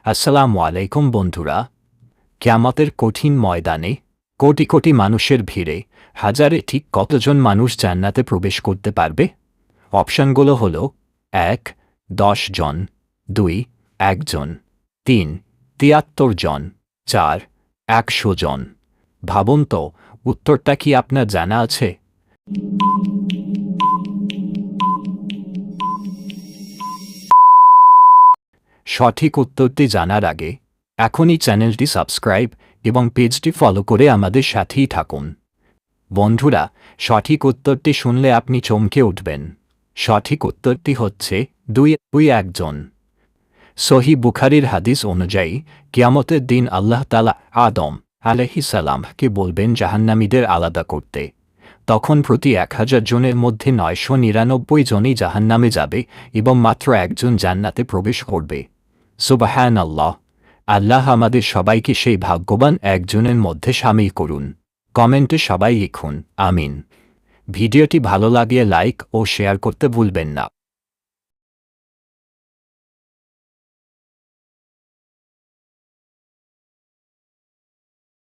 আসসালামু আলাইকুম বন্ধুরা। কিয়ামতের কঠিন ময়দানে কোটি কোটি মানুষের ভিড়ে হাজারে ঠিক কতজন মানুষ জান্নাতে প্রবেশ করতে পারবে? অপশনগুলো হল ১ ১০ জন, ২ ১ জন, ৩ ৭৩ জন, ৪ ১০০ জন। ভাবুন তো, উত্তরটা কি আপনার জানা আছে? সঠিক উত্তরটি জানার আগে এখনই চ্যানেলটি সাবস্ক্রাইব এবং পেজটি ফলো করে আমাদের সাথেই থাকুন। বন্ধুরা, সঠিক উত্তরটি শুনলে আপনি চমকে উঠবেন। সঠিক উত্তরটি হচ্ছে ২ ১ জন। সহি বুখারীর হাদিস অনুযায়ী কিয়ামতের দিন আল্লাহ তাআলা আদম আলাইহিস সালামকে বলবেন জাহান্নামীদের আলাদা করতে। তখন প্রতি ১০০০ জনের মধ্যে ৯৯৯ জনই জাহান্নামে যাবে এবং মাত্র একজন জান্নাতে প্রবেশ করবে। সুবহানাল্লাহ! আল্লাহ আমাদের সবাইকে সেই ভাগ্যবান একজনের মধ্যে শামিল করুন। কমেন্টে সবাই লিখুন আমিন। ভিডিওটি ভালো লাগলে লাইক ও শেয়ার করতে ভুলবেন না।